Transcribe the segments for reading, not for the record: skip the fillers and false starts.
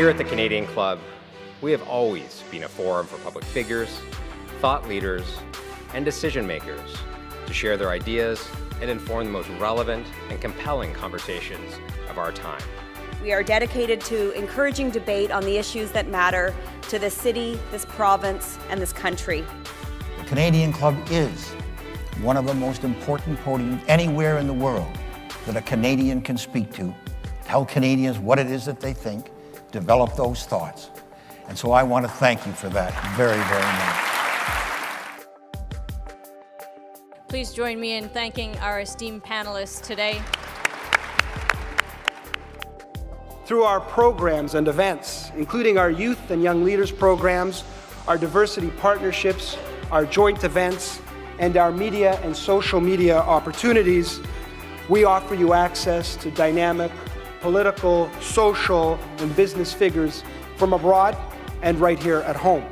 Here at the Canadian Club, we have always been a forum for public figures, thought leaders, and decision makers to share their ideas and inform the most relevant and compelling conversations of our time. We are dedicated to encouraging debate on the issues that matter to this city, this province, and this country. The Canadian Club is one of the most important podiums anywhere in the world that a Canadian can speak to, tell Canadians what it is that they think, develop those thoughts. And so I want to thank you for that very, very much. Please join me in thanking our esteemed panelists today. Through our programs and events, including our youth and young leaders programs, our diversity partnerships, our joint events, and our media and social media opportunities, we offer you access to dynamic political, social, and business figures from abroad and right here at home.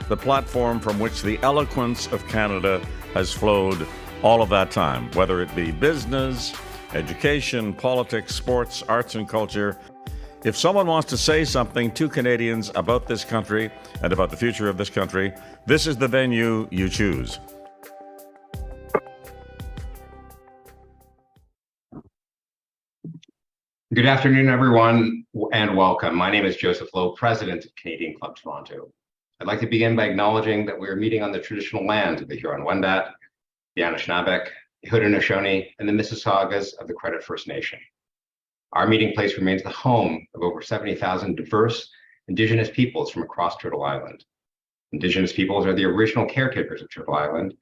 The platform from which the eloquence of Canada has flowed all of that time, whether it be business, education, politics, sports, arts, and culture. If someone wants to say something to Canadians about this country and about the future of this country, this is the venue you choose. Good afternoon, everyone, and welcome. My name is Joseph Lowe, President of Canadian Club Toronto. I'd like to begin by acknowledging that we are meeting on the traditional lands of the Huron-Wendat, the Anishinaabe, the Haudenosaunee, and the Mississaugas of the Credit First Nation. Our meeting place remains the home of over 70,000 diverse Indigenous peoples from across Turtle Island. Indigenous peoples are the original caretakers of Turtle Island,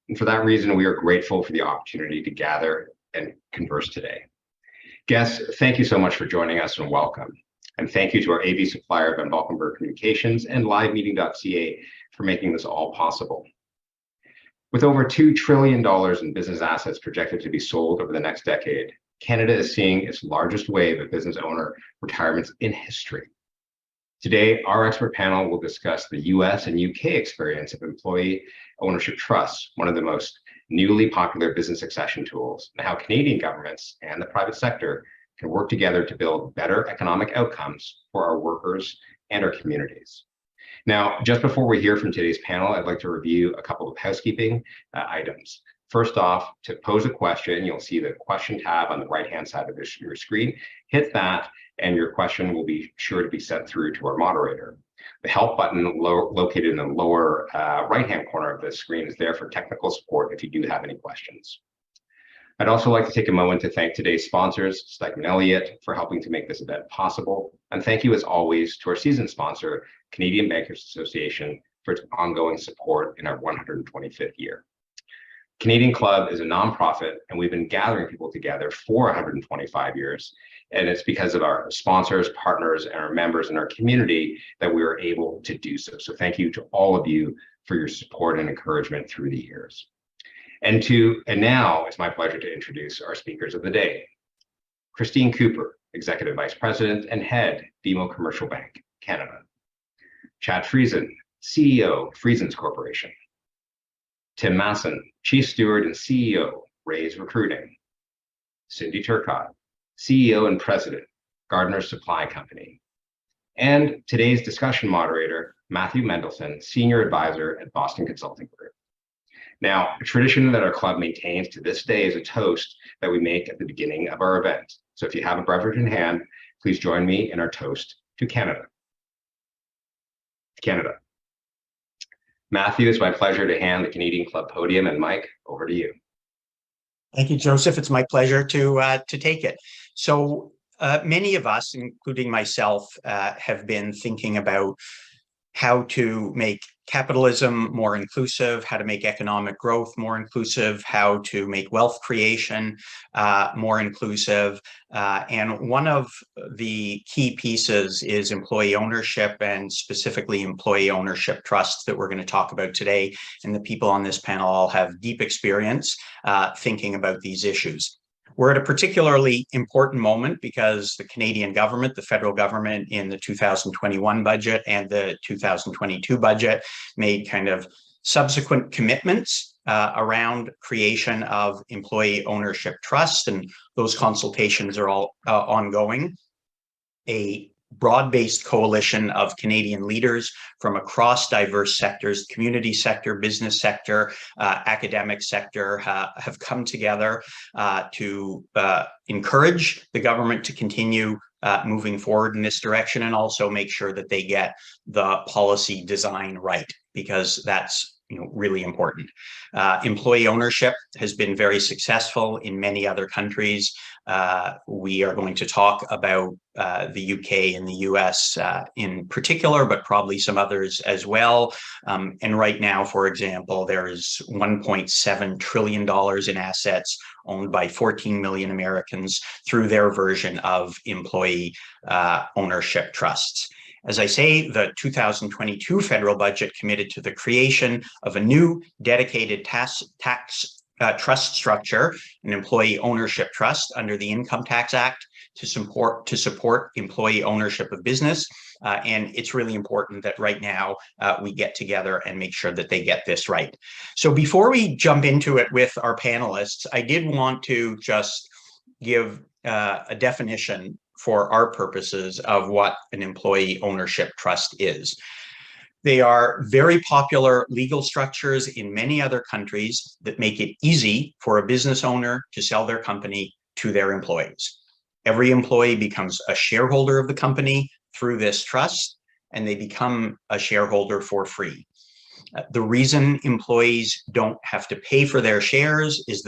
and for that reason, we are grateful for the opportunity to gather and converse today. Guests, thank you so much for joining us and welcome. And thank you to our AV supplier, Van Valkenburg Communications and livemeeting.ca for making this all possible. With over $2 trillion in business assets projected to be sold over the next decade, Canada is seeing its largest wave of business owner retirements in history. Today, our expert panel will discuss the US and UK experience of employee ownership trusts, one of the most newly popular business succession tools, and how Canadian governments and the private sector can work together to build better economic outcomes for our workers and our communities. Now, just before we hear from today's panel, I'd like to review a couple of housekeeping items. First off, to pose a question, you'll see the question tab on the right-hand side of your screen. Hit that, and your question will be sure to be sent through to our moderator. The help button located in the lower right-hand corner of the screen is there for technical support if you do have any questions. I'd also like to take a moment to thank today's sponsors, Stikeman Elliott, for helping to make this event possible. And thank you, as always, to our season sponsor, Canadian Bankers Association, for its ongoing support in our 125th year. Canadian Club is a nonprofit, and we've been gathering people together for 125 years. And it's because of our sponsors, partners, and our members in our community that we were able to do so. So thank you to all of you for your support and encouragement through the years. And now it's my pleasure to introduce our speakers of the day. Christine Cooper, Executive Vice President and Head, BMO Commercial Bank, Canada. Chad Friesen, CEO, Friesen's Corporation. Tim Masson, Chief Steward and CEO, Ray's Recruiting. Cindy Turcotte, CEO and President, Gardner Supply Company. And today's discussion moderator, Matthew Mendelsohn, Senior Advisor at Boston Consulting Group. Now, a tradition that our club maintains to this day is a toast that we make at the beginning of our event. So if you have a beverage in hand, please join me in our toast to Canada. Canada. Matthew, it's my pleasure to hand the Canadian Club podium, and Mike, over to you. Thank you, Joseph. It's my pleasure to take it. So many of us, including myself, have been thinking about how to make capitalism more inclusive, how to make economic growth more inclusive, how to make wealth creation more inclusive. And one of the key pieces is employee ownership, and specifically employee ownership trusts that we're going to talk about today. And the people on this panel all have deep experience thinking about these issues. We're at a particularly important moment because the Canadian government, the federal government, in the 2021 budget and the 2022 budget made kind of subsequent commitments around creation of employee ownership trusts, and those consultations are all ongoing. A broad-based coalition of Canadian leaders from across diverse sectors, community sector, business sector, academic sector, have come together to encourage the government to continue moving forward in this direction, and also make sure that they get the policy design right, because that's really important. Employee ownership has been very successful in many other countries. We are going to talk about the UK and the US in particular, but probably some others as well. And right now, for example, there is $1.7 trillion in assets owned by 14 million Americans through their version of employee ownership trusts. As I say, the 2022 federal budget committed to the creation of a new dedicated tax trust structure, an employee ownership trust under the Income Tax Act to support employee ownership of business. And it's really important that right now we get together and make sure that they get this right. So before we jump into it with our panelists, I did want to just give a definition for our purposes of what an employee ownership trust is. They are very popular legal structures in many other countries that make it easy for a business owner to sell their company to their employees. Every employee becomes a shareholder of the company through this trust, and they become a shareholder for free. The reason employees don't have to pay for their shares is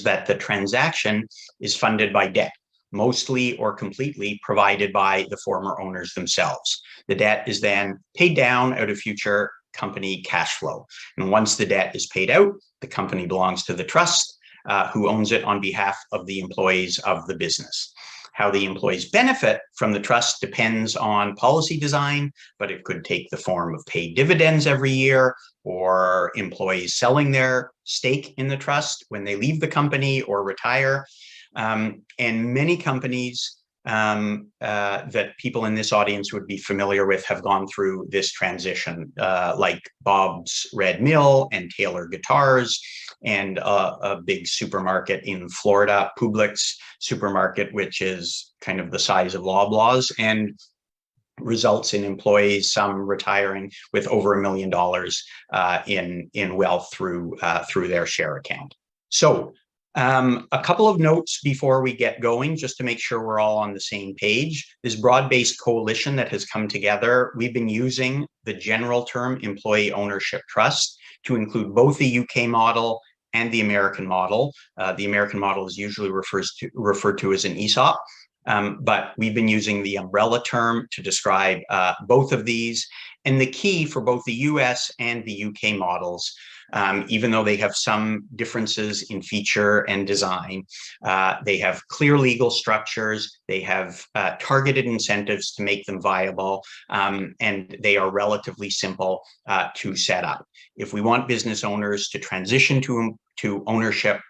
that the transaction is funded by debt, mostly or completely provided by the former owners themselves. The debt is then paid down out of future company cash flow. And once the debt is paid out, the company belongs to the trust, who owns it on behalf of the employees of the business. How the employees benefit from the trust depends on policy design, but it could take the form of paid dividends every year, or employees selling their stake in the trust when they leave the company or retire. And many companies that people in this audience would be familiar with have gone through this transition, like Bob's Red Mill and Taylor Guitars, and a big supermarket in Florida, Publix supermarket, which is kind of the size of Loblaws, and results in employees, some retiring with over $1 million in wealth through their share account. So a couple of notes before we get going, just to make sure we're all on the same page. This broad-based coalition that has come together, we've been using the general term employee ownership trust to include both the UK model and the American model. The American model is usually referred to as an ESOP, but we've been using the umbrella term to describe both of these. And the key for both the US and the UK models, even though they have some differences in feature and design, they have clear legal structures, they have targeted incentives to make them viable, and they are relatively simple to set up. If we want business owners to transition to ownership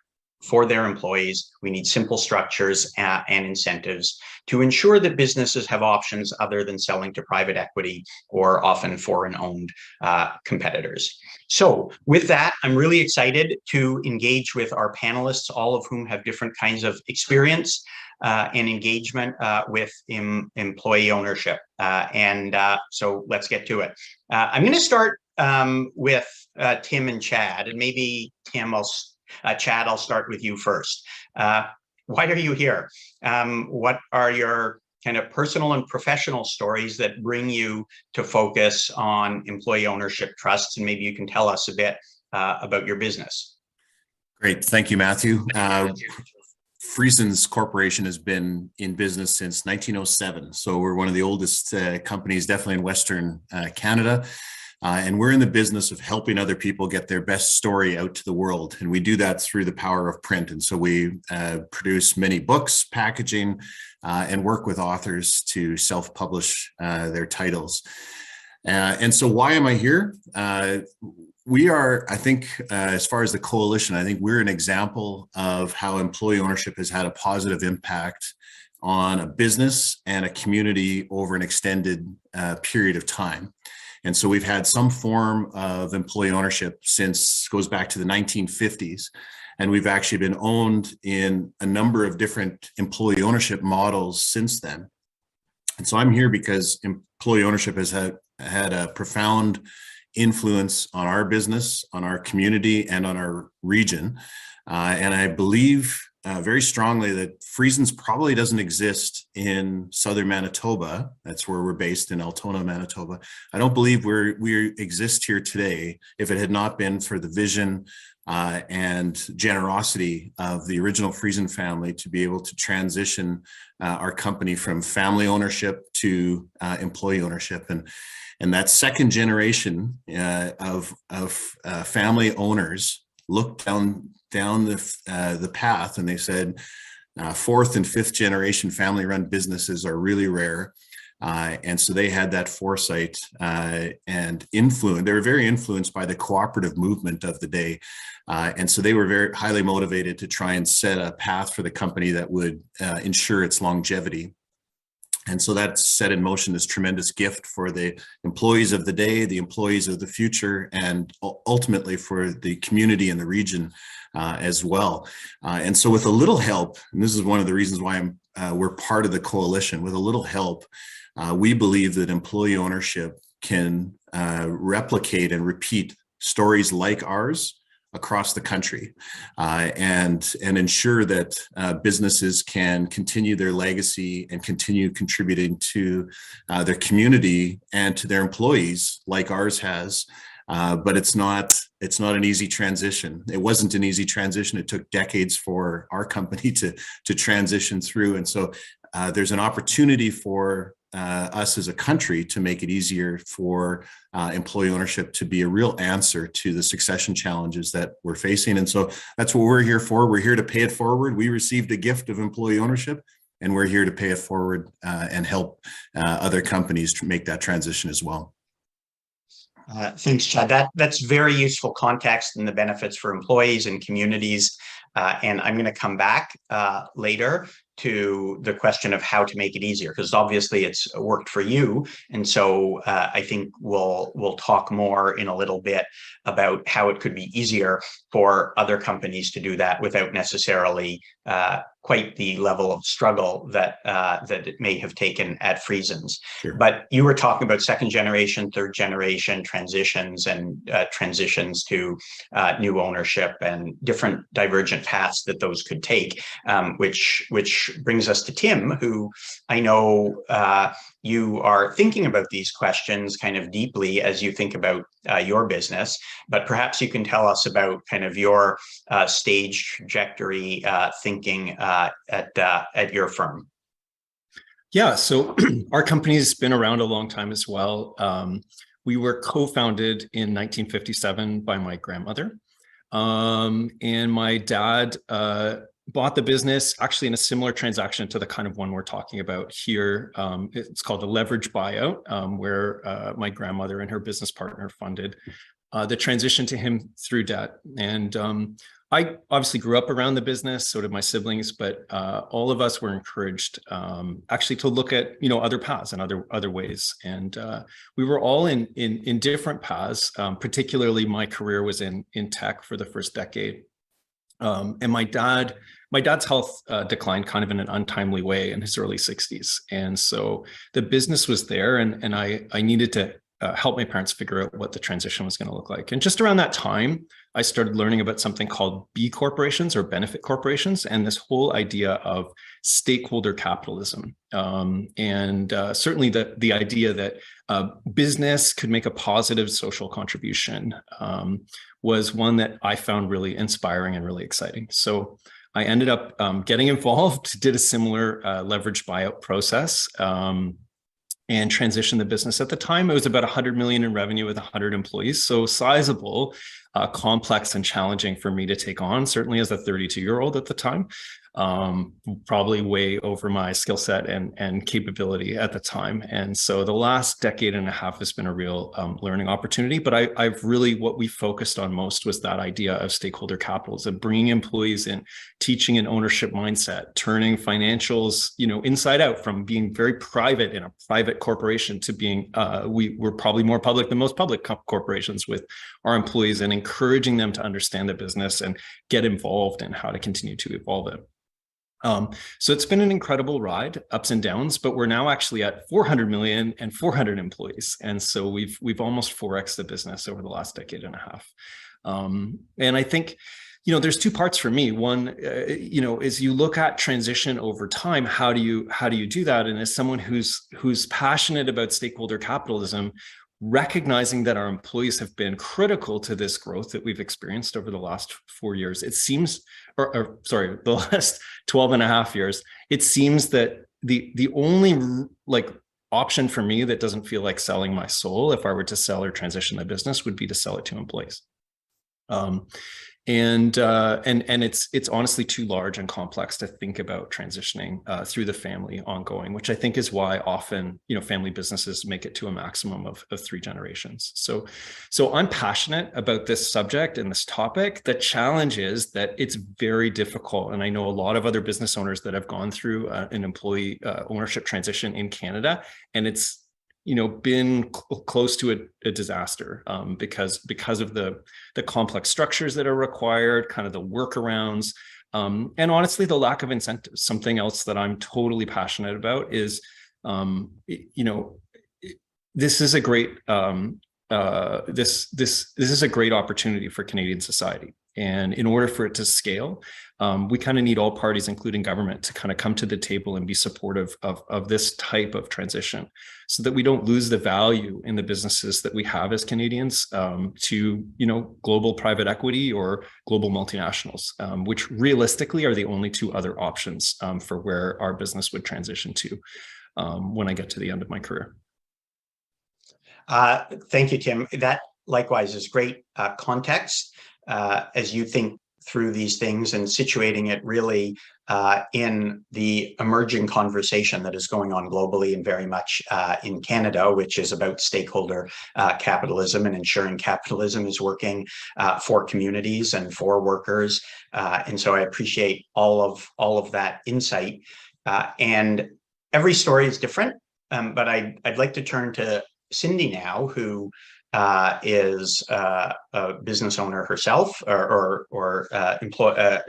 for their employees, we need simple structures and incentives to ensure that businesses have options other than selling to private equity or often foreign-owned competitors. So with that, I'm really excited to engage with our panelists, all of whom have different kinds of experience and engagement with employee ownership. So let's get to it. I'm going to start with Tim and Chad, and maybe Tim, Chad, I'll start with you first. Why are you here? What are your kind of personal and professional stories that bring you to focus on employee ownership trusts? And maybe you can tell us a bit about your business. Great. Thank you, Matthew. Friesens Corporation has been in business since 1907. So we're one of the oldest companies, definitely in Western Canada. And we're in the business of helping other people get their best story out to the world. And we do that through the power of print. And so we produce many books, packaging, and work with authors to self-publish their titles. And so why am I here? We are, I think, as far as the coalition, I think we're an example of how employee ownership has had a positive impact on a business and a community over an extended period of time. And so we've had some form of employee ownership goes back to the 1950s. And we've actually been owned in a number of different employee ownership models since then. And so I'm here because employee ownership has had a profound influence on our business, on our community, and on our region. And I believe very strongly that Friesens probably doesn't exist in southern Manitoba. That's where we're based, in Altona, Manitoba. I don't believe we exist here today if it had not been for the vision and generosity of the original Friesen family to be able to transition our company from family ownership to employee ownership. And that second generation of family owners looked down the path, and they said fourth and fifth generation family run businesses are really rare. And so they had that foresight and influence. They were very influenced by the cooperative movement of the day. And so they were very highly motivated to try and set a path for the company that would ensure its longevity. And so that set in motion this tremendous gift for the employees of the day, the employees of the future, and ultimately for the community and the region as well. And so with a little help, and this is one of the reasons why we're part of the coalition, with a little help, we believe that employee ownership can replicate and repeat stories like ours across the country, and ensure that businesses can continue their legacy and continue contributing to their community and to their employees like ours has. But it's not an easy transition. It wasn't an easy transition. It took decades for our company to transition through. And so there's an opportunity for us as a country to make it easier for employee ownership to be a real answer to the succession challenges that we're facing. And so that's what we're here for. We're here to pay it forward. We received a gift of employee ownership, and we're here to pay it forward and help other companies to make that transition as well. Thanks, Chad. That's very useful context and the benefits for employees and communities. And I'm going to come back later to the question of how to make it easier, because obviously it's worked for you. And so I think we'll talk more in a little bit about how it could be easier for other companies to do that without necessarily quite the level of struggle that it may have taken at Friesens. Sure. But you were talking about second generation, third generation transitions and transitions to new ownership and different divergent paths that those could take, which brings us to Tim, who I know you are thinking about these questions kind of deeply as you think about your business, but perhaps you can tell us about kind of your stage trajectory thinking at your firm. Yeah, so our company's been around a long time as well. We were co-founded in 1957 by my grandmother, and my dad bought the business actually in a similar transaction to the kind of one we're talking about here. It's called a leverage buyout, where my grandmother and her business partner funded the transition to him through debt. And I obviously grew up around the business, so did my siblings, but all of us were encouraged actually to look at other paths and other ways. And we were all in different paths. Particularly, my career was in tech for the first decade. And my dad's health declined kind of in an untimely way in his early 60s. And so the business was there, and I needed to help my parents figure out what the transition was going to look like. And just around that time, I started learning about something called B corporations or benefit corporations, and this whole idea of stakeholder capitalism. And certainly the idea that business could make a positive social contribution was one that I found really inspiring and really exciting. So I ended up getting involved, did a similar leverage buyout process, and transitioned the business. At the time, it was about 100 million in revenue with 100 employees. So sizable, complex and challenging for me to take on, certainly as a 32-year-old at the time. Probably way over my skill set and capability at the time. And so the last decade and a half has been a real learning opportunity. But I've really, what we focused on most was that idea of stakeholder capitalism, bringing employees in, teaching an ownership mindset, turning financials, inside out, from being very private in a private corporation to being, we're probably more public than most public corporations with our employees, and encouraging them to understand the business and get involved in how to continue to evolve it. So it's been an incredible ride, ups and downs, but we're now actually at 400 million and 400 employees. And so we've almost 4x the business over the last decade and a half. And I think, there's two parts for me. One, is you look at transition over time, how do you do that? And as someone who's passionate about stakeholder capitalism, recognizing that our employees have been critical to this growth that we've experienced over the last 4 years, it seems, the last 12 and a half years, it seems that the only option for me that doesn't feel like selling my soul, if I were to sell or transition the business, would be to sell it to employees. And it's honestly too large and complex to think about transitioning through the family ongoing, which I think is why often family businesses make it to a maximum of 3 generations. So I'm passionate about this subject and this topic. The challenge is that it's very difficult, and I know a lot of other business owners that have gone through an employee ownership transition in Canada, and it's been close to a disaster because of the complex structures that are required, kind of the workarounds, and honestly, the lack of incentives. Something else that I'm totally passionate about is, this is a great this is a great opportunity for Canadian society. And in order for it to scale, we kind of need all parties, including government, to kind of come to the table and be supportive of this type of transition, so that we don't lose the value in the businesses that we have as Canadians to global private equity or global multinationals, which realistically are the only 2 other options for where our business would transition to when I get to the end of my career. Thank you, Tim. That likewise is great context as you think through these things and situating it really in the emerging conversation that is going on globally and very much in Canada, which is about stakeholder capitalism and ensuring capitalism is working for communities and for workers. And so I appreciate all of that insight. And every story is different, but I'd like to turn to Cindy now, who is a business owner herself, or an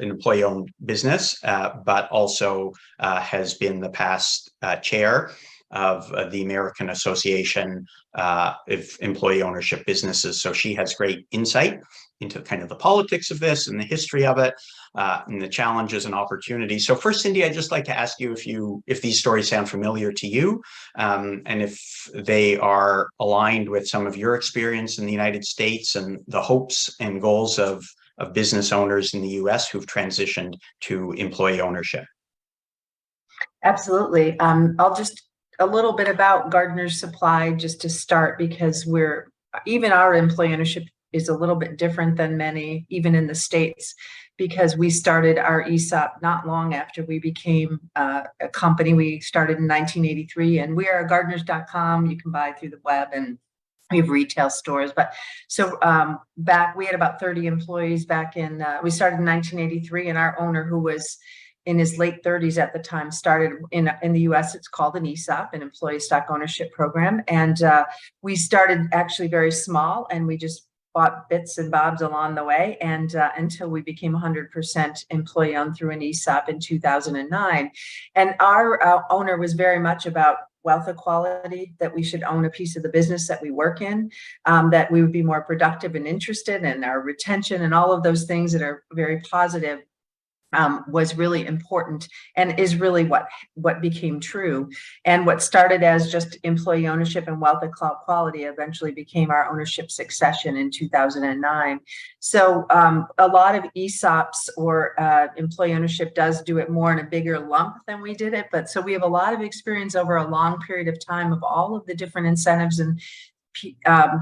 employee-owned business, but also has been the past chair of the American Association of Employee Ownership Businesses. So she has great insight into kind of the politics of this and the history of it, and the challenges and opportunities. So first, Cindy, I'd just like to ask you if these stories sound familiar to you, and if they are aligned with some of your experience in the United States and the hopes and goals of business owners in the US who've transitioned to employee ownership. Absolutely. I'll just a little bit about Gardner's Supply just to start, because even our employee ownership is a little bit different than many, even in the States, because we started our ESOP not long after we became a company. We started in 1983, and we are Gardners.com. You can buy through the web, and we have retail stores. But so we had about 30 employees back in, we started in 1983, and our owner, who was in his late 30s at the time, started in the US, it's called an ESOP, an employee stock ownership program. And we started actually very small, and we just bought bits and bobs along the way, and until we became 100% employee owned through an ESOP in 2009. And our owner was very much about wealth equality, that we should own a piece of the business that we work in, that we would be more productive and interested in our retention, and all of those things that are very positive. Was really important, and is really what became true. And what started as just employee ownership and wealth equality eventually became our ownership succession in 2009. So a lot of ESOPs or employee ownership does do it more in a bigger lump than we did it. But so we have a lot of experience over a long period of time of all of the different incentives and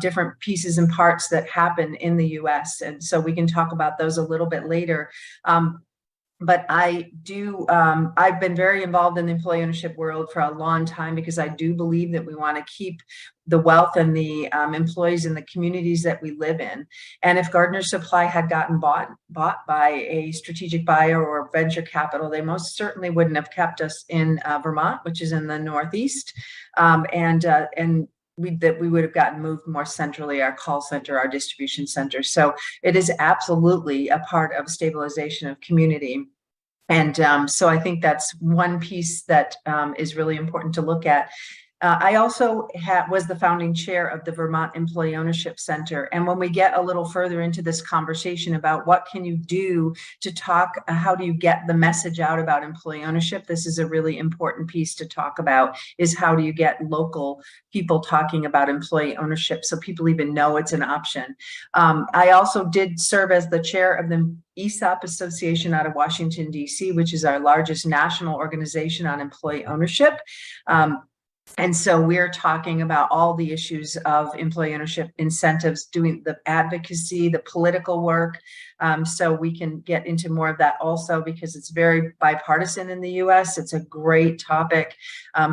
different pieces and parts that happen in the US. And so we can talk about those a little bit later. But I've been very involved in the employee ownership world for a long time, because I do believe that we want to keep the wealth and the employees in the communities that we live in. And if Gardner's Supply had gotten bought by a strategic buyer or venture capital, they most certainly wouldn't have kept us in Vermont, which is in the Northeast, and we would have gotten moved more centrally, our call center, our distribution center. So it is absolutely a part of stabilization of community. And so I think that's one piece that is really important to look at. I also was the founding chair of the Vermont Employee Ownership Center. And when we get a little further into this conversation about what can you do to talk, how do you get the message out about employee ownership, this is a really important piece to talk about, is how do you get local people talking about employee ownership so people even know it's an option. I also did serve as the chair of the ESOP Association out of Washington, D.C., which is our largest national organization on employee ownership. And so we're talking about all the issues of employee ownership incentives, doing the advocacy, the political work. So we can get into more of that also because it's very bipartisan in the US. It's a great topic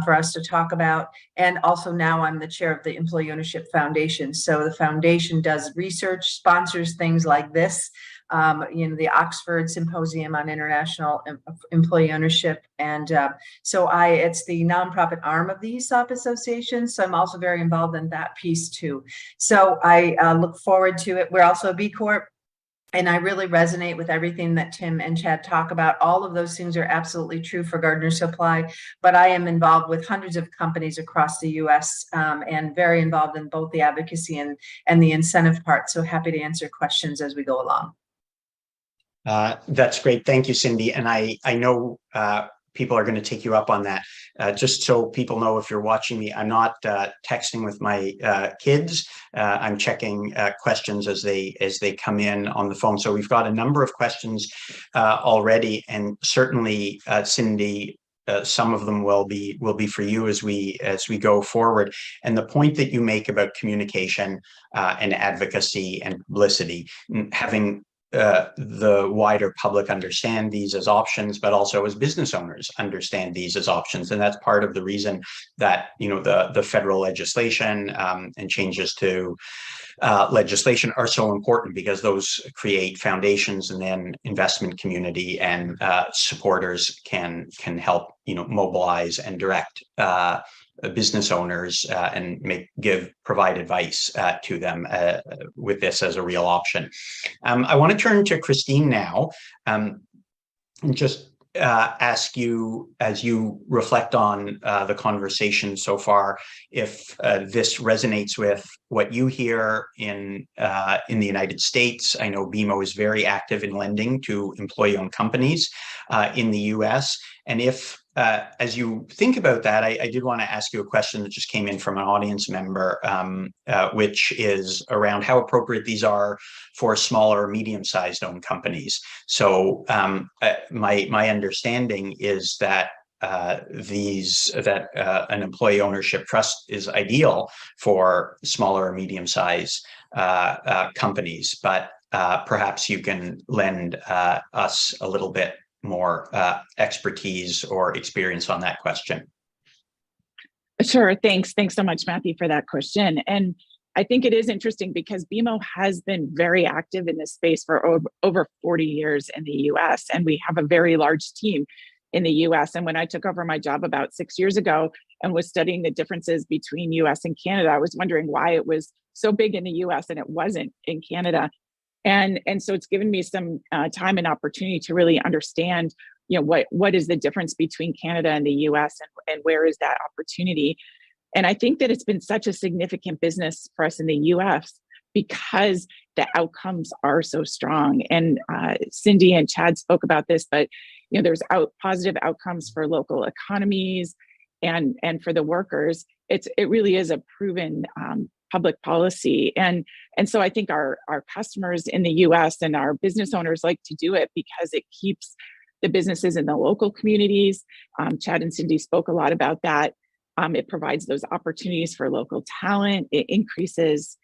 for us to talk about. And also now I'm the chair of the Employee Ownership Foundation. So the foundation does research, sponsors things like this. The Oxford Symposium on International Employee Ownership. And so it's the nonprofit arm of the ESOP Association. So I'm also very involved in that piece too. So I look forward to it. We're also a B Corp. And I really resonate with everything that Tim and Chad talk about. All of those things are absolutely true for Gardner Supply, but I am involved with hundreds of companies across the US and very involved in both the advocacy and the incentive part. So happy to answer questions as we go along. That's great. Thank you, Cindy. And I know people are going to take you up on that. Just so people know, if you're watching me, I'm not texting with my kids. I'm checking questions as they come in on the phone. So we've got a number of questions already, and certainly, Cindy, some of them will be for you as we go forward. And the point that you make about communication and advocacy and publicity, having the wider public understand these as options, but also as business owners understand these as options. And that's part of the reason that, the federal legislation and changes to legislation are so important, because those create foundations, and then investment community and supporters can help, mobilize and direct business owners and provide advice to them with this as a real option. I want to turn to Christine now and just ask you, as you reflect on the conversation so far, if this resonates with what you hear in the United States. I know BMO is very active in lending to employee-owned companies in the US. And if, as you think about that, I did want to ask you a question that just came in from an audience member, which is around how appropriate these are for smaller, medium-sized owned companies. So my understanding is that an employee ownership trust is ideal for smaller or medium-sized companies, but perhaps you can lend us a little bit more expertise or experience on that question. Sure. Thanks so much, Matthew, for that question. And I think it is interesting because BMO has been very active in this space for over 40 years in the US, and we have a very large team in the US. And when I took over my job about 6 years ago and was studying the differences between US and Canada, I was wondering why it was so big in the US and it wasn't in Canada. And so it's given me some time and opportunity to really understand, what is the difference between Canada and the US, and where is that opportunity? And I think that it's been such a significant business for us in the US because the outcomes are so strong. And Cindy and Chad spoke about this, but there's positive outcomes for local economies and for the workers. It really is a proven public policy. And so I think our customers in the US and our business owners like to do it because it keeps the businesses in the local communities. Chad and Cindy spoke a lot about that. It provides those opportunities for local talent. It increases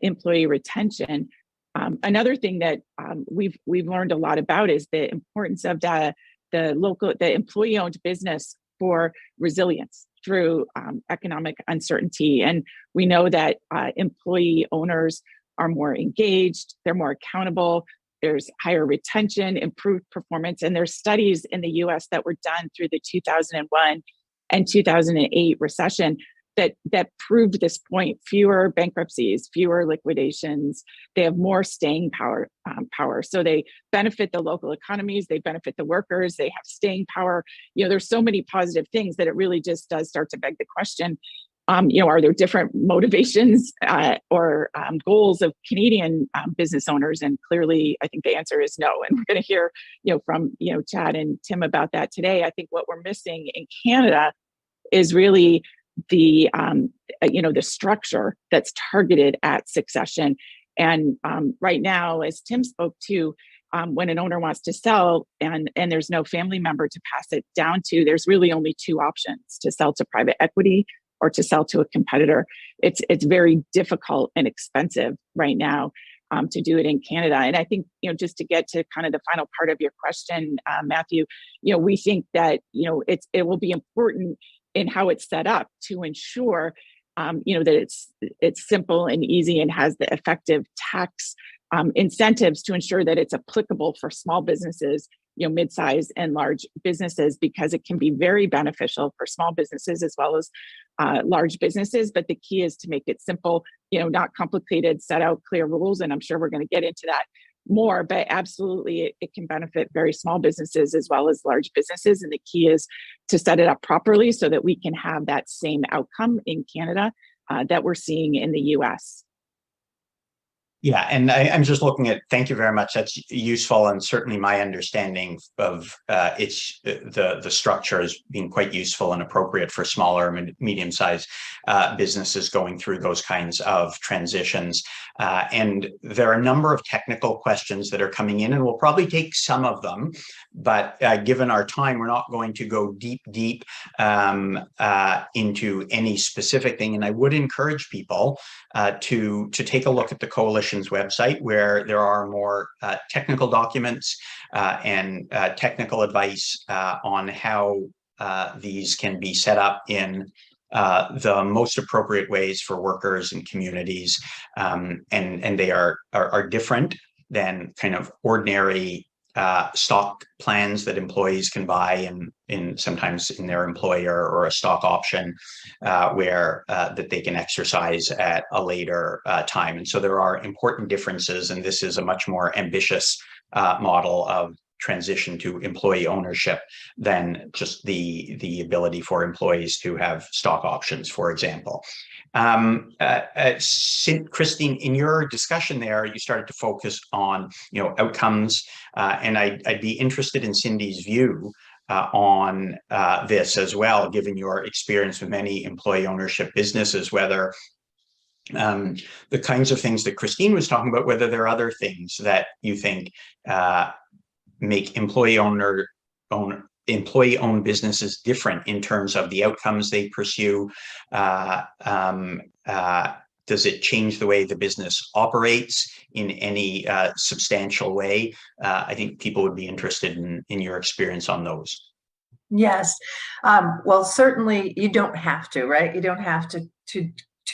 employee retention. Another thing that we've learned a lot about is the importance of the employee-owned business for resilience through economic uncertainty. And we know that employee owners are more engaged, they're more accountable, there's higher retention, improved performance. And there's studies in the US that were done through the 2001 and 2008 recession that proved this point. Fewer bankruptcies, fewer liquidations. They have more staying power. So they benefit the local economies. They benefit the workers. They have staying power. There's so many positive things that it really just does start to beg the question. Are there different motivations or goals of Canadian business owners? And clearly, I think the answer is no. And we're going to hear, from Chad and Tim about that today. I think what we're missing in Canada is really the structure that's targeted at succession. And right now, as Tim spoke to, when an owner wants to sell and there's no family member to pass it down to, there's really only two options: to sell to private equity or to sell to a competitor. It's very difficult and expensive right now to do it in Canada. And I think, just to get to kind of the final part of your question, Matthew, we think that, it will be important in how it's set up to ensure, that it's simple and easy and has the effective tax incentives to ensure that it's applicable for small businesses, mid-size and large businesses, because it can be very beneficial for small businesses as well as large businesses. But the key is to make it simple, not complicated, set out clear rules. And I'm sure we're going to get into that more, but absolutely it can benefit very small businesses as well as large businesses. And the key is to set it up properly so that we can have that same outcome in Canada that we're seeing in the US. Yeah, and I'm just looking at, thank you very much. That's useful, and certainly my understanding of the structure has been quite useful and appropriate for smaller and medium-sized businesses going through those kinds of transitions. And there are a number of technical questions that are coming in, and we'll probably take some of them, but given our time, we're not going to go deep into any specific thing. And I would encourage people to take a look at the Coalition's website, where there are more technical documents and technical advice on how these can be set up in the most appropriate ways for workers and communities, and they are different than kind of ordinary stock plans that employees can buy in sometimes in their employer, or a stock option where that they can exercise at a later time. And so there are important differences, and this is a much more ambitious model of transition to employee ownership than just the ability for employees to have stock options, for example. Christine, in your discussion there, you started to focus on outcomes, and I'd be interested in Cindy's view on this as well, given your experience with many employee ownership businesses, whether the kinds of things that Christine was talking about, whether there are other things that you think make employee-owned businesses different in terms of the outcomes they pursue. Does it change the way the business operates in any substantial way? I think people would be interested in your experience on those. Yes. Well, certainly you don't have to, right? You don't have to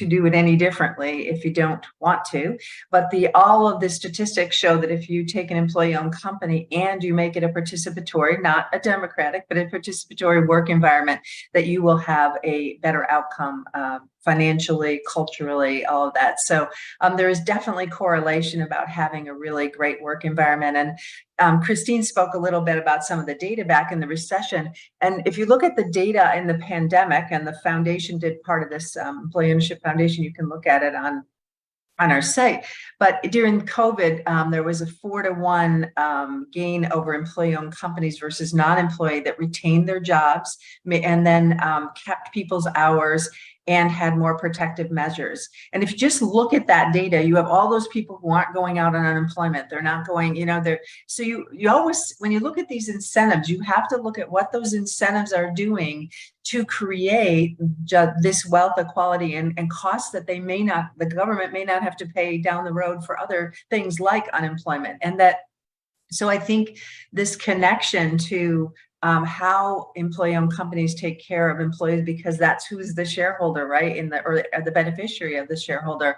do it any differently if you don't want to. But all of the statistics show that if you take an employee-owned company and you make it a participatory, not a democratic, but a participatory work environment, that you will have a better outcome financially, culturally, all of that. So there is definitely correlation about having a really great work environment. And Christine spoke a little bit about some of the data back in the recession. And if you look at the data in the pandemic, and the foundation did part of this Employee Ownership Foundation, you can look at it on our site. But during COVID, there was a 4-to-1 gain over employee-owned companies versus non-employee that retained their jobs and then kept people's hours and had more protective measures. And if you just look at that data, you have all those people who aren't going out on unemployment. They're not going, so you always, when you look at these incentives, you have to look at what those incentives are doing to create this wealth equality and costs that the government may not have to pay down the road for other things like unemployment. So I think this connection to how employee-owned companies take care of employees, because that's who's the shareholder, right? Or the beneficiary of the shareholder.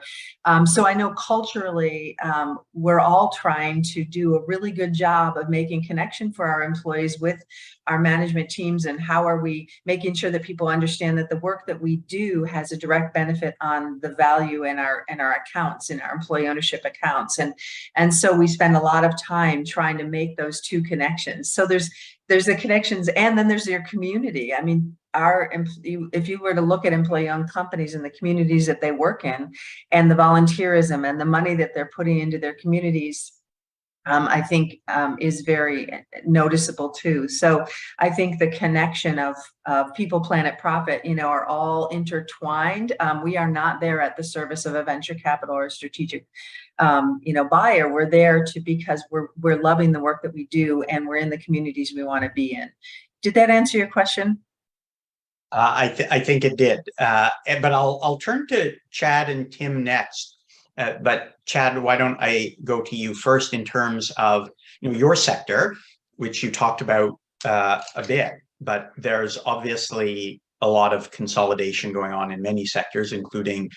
So I know culturally, we're all trying to do a really good job of making connection for our employees with our management teams, and how are we making sure that people understand that the work that we do has a direct benefit on the value in our accounts, in our employee ownership accounts. And so we spend a lot of time trying to make those two connections. So there's the connections, and then there's your community. I mean, if you were to look at employee-owned companies and the communities that they work in, and the volunteerism and the money that they're putting into their communities, I think is very noticeable too. So I think the connection of people, planet, profit, are all intertwined. We are not there at the service of a venture capital or a strategic buyer. We're there because we're loving the work that we do, and we're in the communities we want to be in. Did that answer your question? I think it did. But I'll turn to Chad and Tim next. But Chad, why don't I go to you first in terms of your sector, which you talked about a bit, but there's obviously a lot of consolidation going on in many sectors, including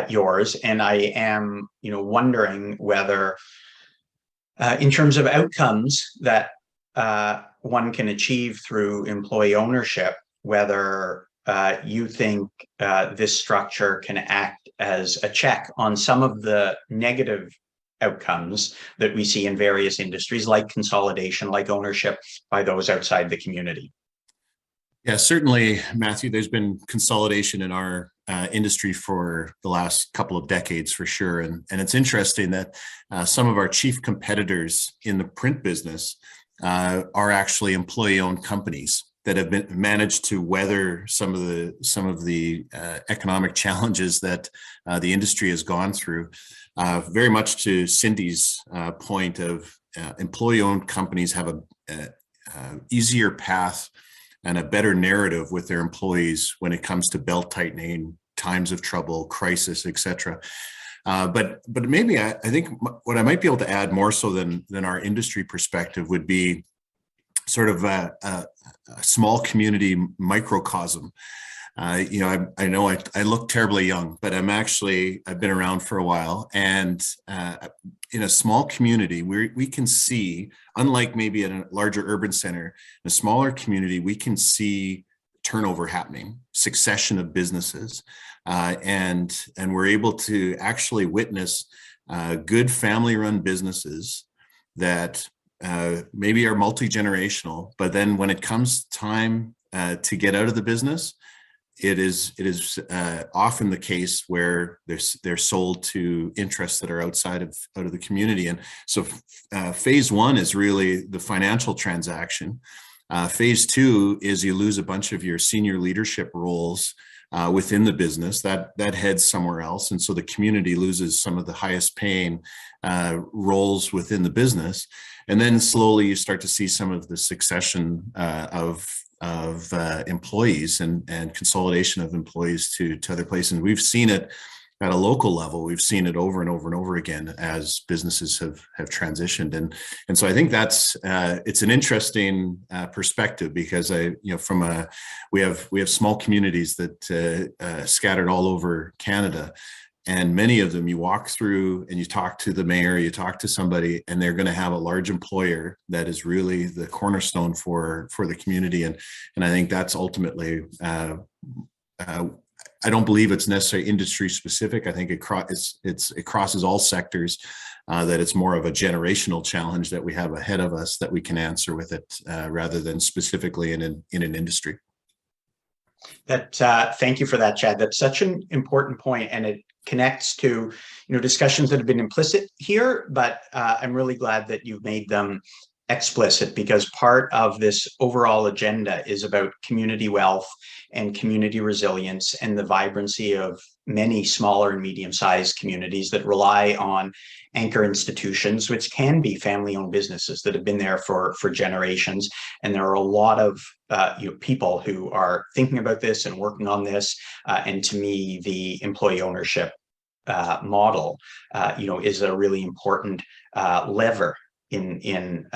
yours. And I am wondering whether in terms of outcomes that one can achieve through employee ownership, whether you think this structure can act as a check on some of the negative outcomes that we see in various industries, like consolidation, like ownership by those outside the community. Yeah, certainly, Matthew, there's been consolidation in our industry for the last couple of decades for sure. And it's interesting that some of our chief competitors in the print business are actually employee-owned companies that have been managed to weather some of the economic challenges that the industry has gone through. Very much to Cindy's point of employee-owned companies have a easier path and a better narrative with their employees when it comes to belt tightening, times of trouble, crisis, etc. But maybe I think what I might be able to add more so than our industry perspective would be sort of a small community microcosm. I know I look terribly young, but I've been around for a while, and in a small community we can see, unlike maybe in a larger urban center, in a smaller community, we can see turnover happening, succession of businesses, and we're able to actually witness good family-run businesses that maybe are multi-generational, but then when it comes time to get out of the business, it is often the case where they're sold to interests that are out of the community. And so phase one is really the financial transaction. Phase two is you lose a bunch of your senior leadership roles within the business that heads somewhere else, and so the community loses some of the highest paying roles within the business. And then slowly you start to see some of the succession of employees and consolidation of employees to other places. And we've seen it at a local level. We've seen it over and over and over again as businesses have transitioned. And so I think that's it's an interesting perspective, because we have small communities that scattered all over Canada. And many of them, you walk through and you talk to the mayor, you talk to somebody, and they're going to have a large employer that is really the cornerstone for the community. And I think that's ultimately, I don't believe it's necessarily industry specific. I think it crosses all sectors, that it's more of a generational challenge that we have ahead of us that we can answer with it, rather than specifically in an industry. Thank you for that, Chad. That's such an important point, and it connects to discussions that have been implicit here, but I'm really glad that you've made them explicit, because part of this overall agenda is about community wealth and community resilience and the vibrancy of many smaller and medium-sized communities that rely on anchor institutions, which can be family-owned businesses that have been there for generations. And there are a lot of people who are thinking about this and working on this. And to me, the employee ownership model, is a really important lever in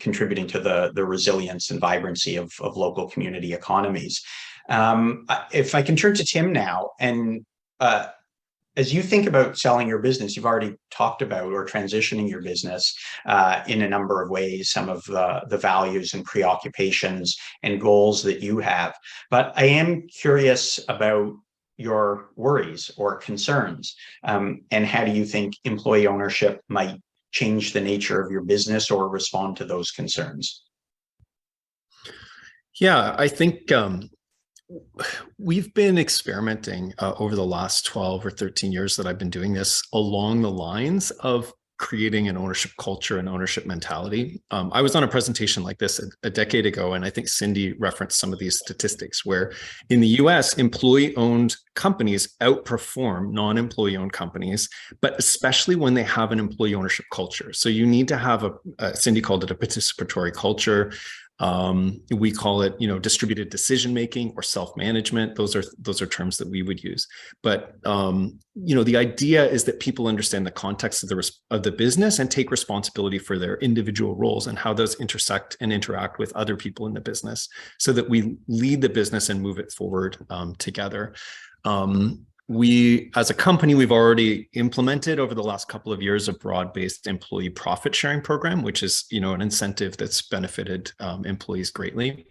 contributing to the resilience and vibrancy of local community economies. If I can turn to Tim now, and as you think about selling your business, you've already talked about or transitioning your business in a number of ways, some of the values and preoccupations and goals that you have. But I am curious about your worries or concerns, and how do you think employee ownership might change the nature of your business or respond to those concerns? Yeah, I think we've been experimenting over the last 12 or 13 years that I've been doing this along the lines of creating an ownership culture and ownership mentality. I was on a presentation like this a decade ago, and I think Cindy referenced some of these statistics where in the US, employee-owned companies outperform non-employee-owned companies, but especially when they have an employee ownership culture. So you need to have Cindy called it a participatory culture. We call it, distributed decision-making or self-management. Those are terms that we would use. But, the idea is that people understand the context of the business and take responsibility for their individual roles and how those intersect and interact with other people in the business so that we lead the business and move it forward together. We, as a company, we've already implemented over the last couple of years a broad-based employee profit sharing program, which is, an incentive that's benefited employees greatly.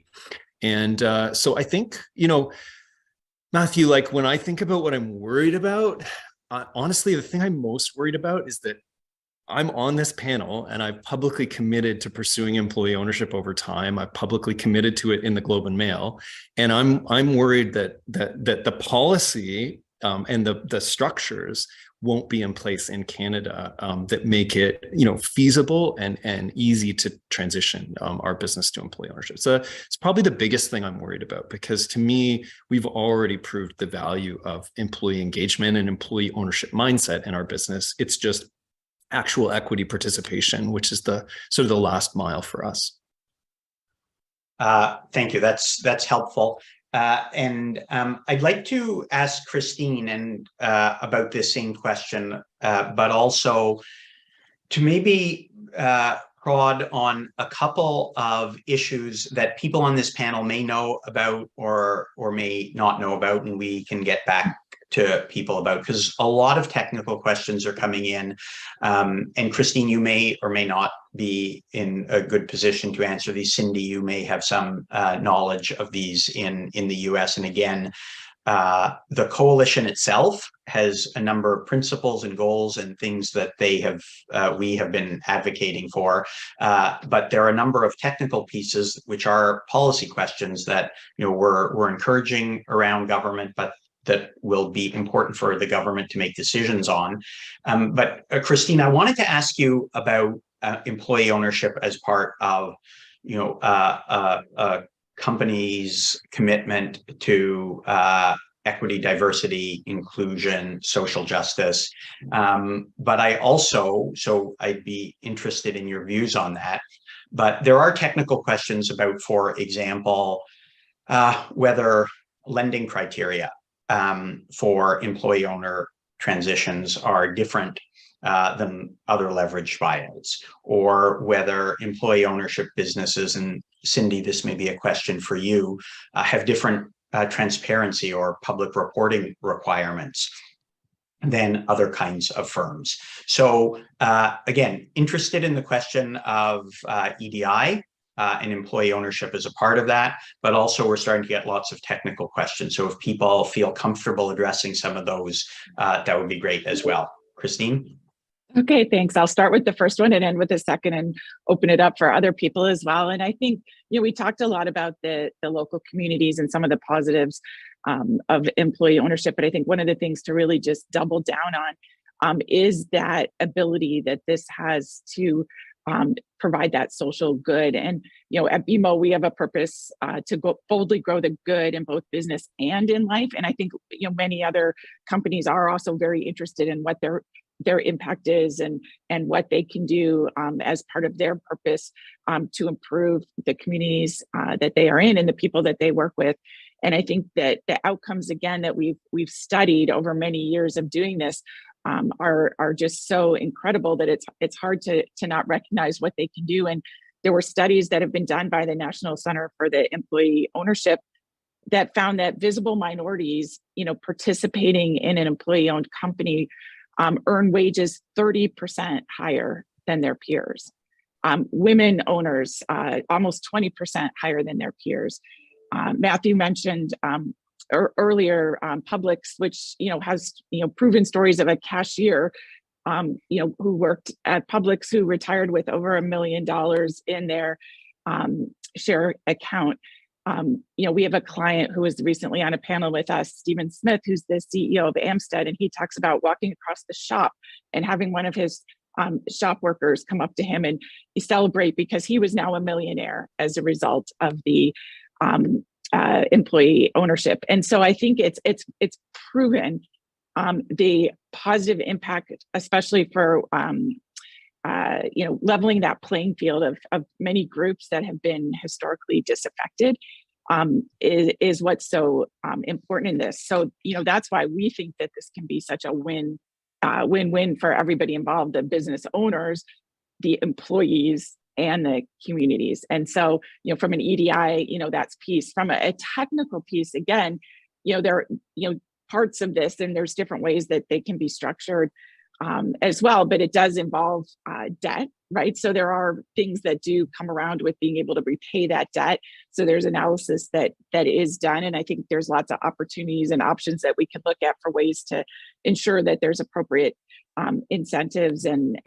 And so I think, Matthew, like when I think about what I'm worried about, honestly, the thing I'm most worried about is that I'm on this panel and I've publicly committed to pursuing employee ownership over time. I've publicly committed to it in the Globe and Mail. And I'm worried that the policy and the structures won't be in place in Canada that make it, feasible and easy to transition our business to employee ownership. So it's probably the biggest thing I'm worried about, because to me, we've already proved the value of employee engagement and employee ownership mindset in our business. It's just actual equity participation, which is the sort of the last mile for us. Thank you. That's helpful. And I'd like to ask Christine about this same question, but also to maybe prod on a couple of issues that people on this panel may know about or may not know about, and we can get back to people about, because a lot of technical questions are coming in. And Christine, you may or may not be in a good position to answer these. Cindy, you may have some knowledge of these in the US. And again, the coalition itself has a number of principles and goals and things that we have been advocating for. But there are a number of technical pieces which are policy questions that we're encouraging around government, but that will be important for the government to make decisions on. But Christine, I wanted to ask you about employee ownership as part of, a company's commitment to equity, diversity, inclusion, social justice. But I'd be interested in your views on that. But there are technical questions about, for example, whether lending criteria for employee owner transitions are different than other leveraged buyouts, or whether employee ownership businesses, and Cindy, this may be a question for you, have different transparency or public reporting requirements than other kinds of firms. So again, interested in the question of EDI, and employee ownership is a part of that, but also we're starting to get lots of technical questions. So if people feel comfortable addressing some of those, that would be great as well. Christine? Okay, thanks. I'll start with the first one and end with the second and open it up for other people as well. And I think, we talked a lot about the local communities and some of the positives of employee ownership, but I think one of the things to really just double down on is that ability that this has to provide that social good. And, at BMO, we have a purpose to boldly grow the good in both business and in life. And I think, many other companies are also very interested in what their impact is and what they can do as part of their purpose to improve the communities that they are in and the people that they work with. And I think that the outcomes, again, that we've studied over many years of doing this are just so incredible that it's hard to not recognize what they can do. And there were studies that have been done by the National Center for the Employee Ownership that found that visible minorities, participating in an employee-owned company, earn wages 30% higher than their peers. Women owners, almost 20% higher than their peers. Matthew mentioned earlier Publix, which has proven stories of a cashier who worked at Publix who retired with over $1 million in their share account. We have a client who was recently on a panel with us, Stephen Smith, who's the CEO of Amstead, and he talks about walking across the shop and having one of his shop workers come up to him and celebrate because he was now a millionaire as a result of the employee ownership. And so I think it's proven the positive impact, especially for leveling that playing field of many groups that have been historically disaffected, is what's so important in this. So that's why we think that this can be such a win-win for everybody involved: the business owners, the employees, and the communities. And so, from an EDI, that's piece. From a technical piece, again, there are, parts of this, and there's different ways that they can be structured as well, but it does involve debt, right? So there are things that do come around with being able to repay that debt. So there's analysis that is done. And I think there's lots of opportunities and options that we can look at for ways to ensure that there's appropriate incentives and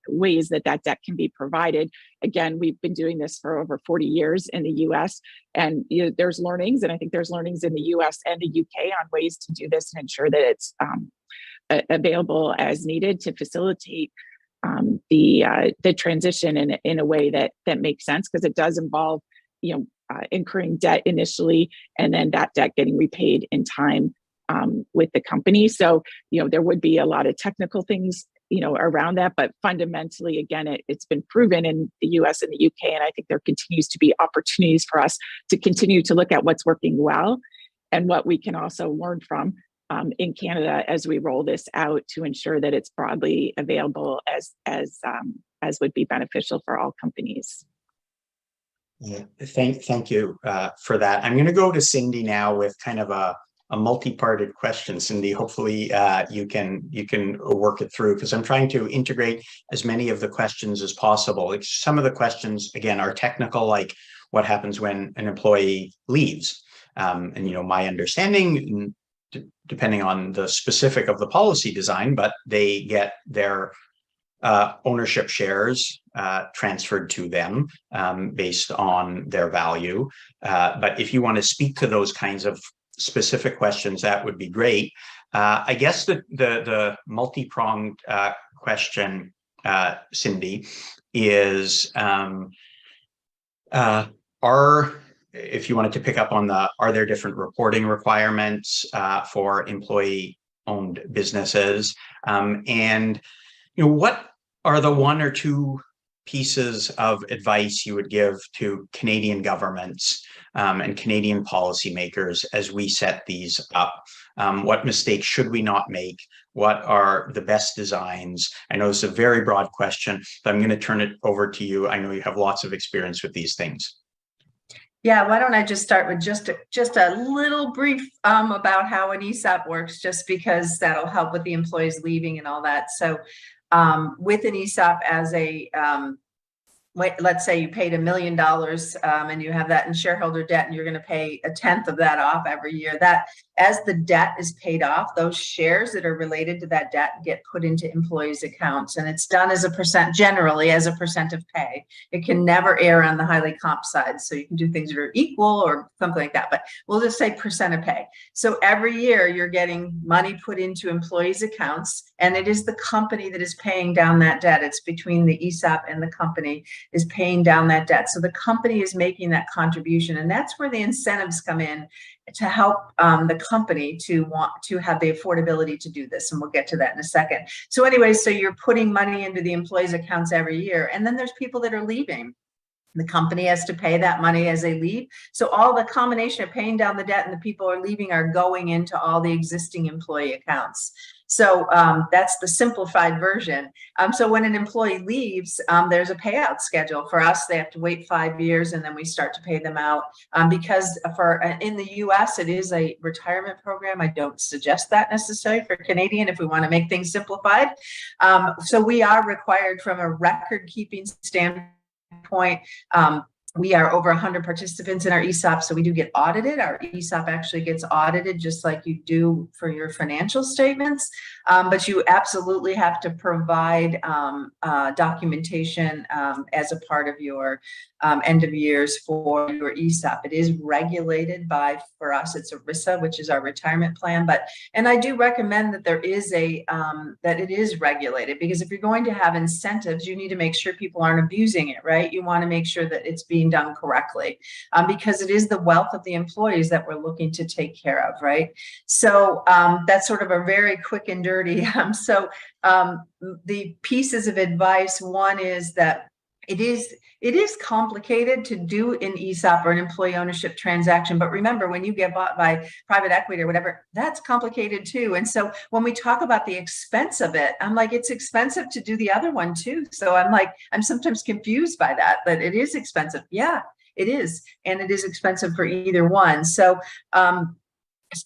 ways that debt can be provided. Again, we've been doing this for over 40 years in the US, and there's learnings, and I think there's learnings in the US and the UK on ways to do this and ensure that it's available as needed to facilitate the transition in a way that makes sense, because it does involve incurring debt initially and then that debt getting repaid in time with the company. So there would be a lot of technical things around that, but fundamentally, again, it's been proven in the US and the UK, and I think there continues to be opportunities for us to continue to look at what's working well and what we can also learn from in Canada as we roll this out to ensure that it's broadly available as would be beneficial for all companies. Yeah, thank you for that. I'm going to go to Cindy now with kind of a multi-parted question. Cindy, hopefully you can work it through, because I'm trying to integrate as many of the questions as possible. Some of the questions, again, are technical, like what happens when an employee leaves. And my understanding, depending on the specific of the policy design, but they get their ownership shares transferred to them based on their value. But if you want to speak to those kinds of specific questions, that would be great. I guess the multi-pronged question, Cindy, is if you wanted to pick up on are there different reporting requirements for employee-owned businesses? And what are the one or two pieces of advice you would give to Canadian governments and Canadian policymakers as we set these up? What mistakes should we not make? What are the best designs? I know it's a very broad question, but I'm going to turn it over to you. I know you have lots of experience with these things. Yeah, why don't I just start with just a little brief about how an ESOP works, just because that'll help with the employees leaving and all that. So with an ESOP, as a let's say you paid $1 million and you have that in shareholder debt, and you're going to pay 1/10 of that off every year. That, as the debt is paid off, those shares that are related to that debt get put into employees' accounts, and it's done as a percent, generally as a percent of pay. It can never err on the highly comp side, so you can do things that are equal or something like that, but we'll just say percent of pay. So every year you're getting money put into employees' accounts, and it is the company that is paying down that debt. It's between the ESOP and the company is paying down that debt. So the company is making that contribution, and that's where the incentives come in to help the company to want to have the affordability to do this. And we'll get to that in a second. So anyway, so you're putting money into the employees' accounts every year, and then there's people that are leaving. The company has to pay that money as they leave. So all the combination of paying down the debt and the people are leaving are going into all the existing employee accounts. So that's the simplified version. So when an employee leaves, there's a payout schedule. For us, they have to wait 5 years and then we start to pay them out. Because in the US, it is a retirement program. I don't suggest that necessarily for Canadian if we want to make things simplified. So we are required from a record keeping standpoint. We are over 100 participants in our ESOP, so we do get audited. Our ESOP actually gets audited just like you do for your financial statements, but you absolutely have to provide documentation as a part of your end of years for your ESOP. It is regulated by, for us, it's ERISA, which is our retirement plan. And I do recommend that there is that it is regulated, because if you're going to have incentives, you need to make sure people aren't abusing it, right? You want to make sure that it's being done correctly, because it is the wealth of the employees that we're looking to take care of, right? So that's sort of a very quick and dirty. The pieces of advice, one is that it is complicated to do an ESOP or an employee ownership transaction. But remember, when you get bought by private equity or whatever, that's complicated too. And so when we talk about the expense of it, I'm like, it's expensive to do the other one too. So I'm sometimes confused by that, but it is expensive. Yeah, it is. And it is expensive for either one. So,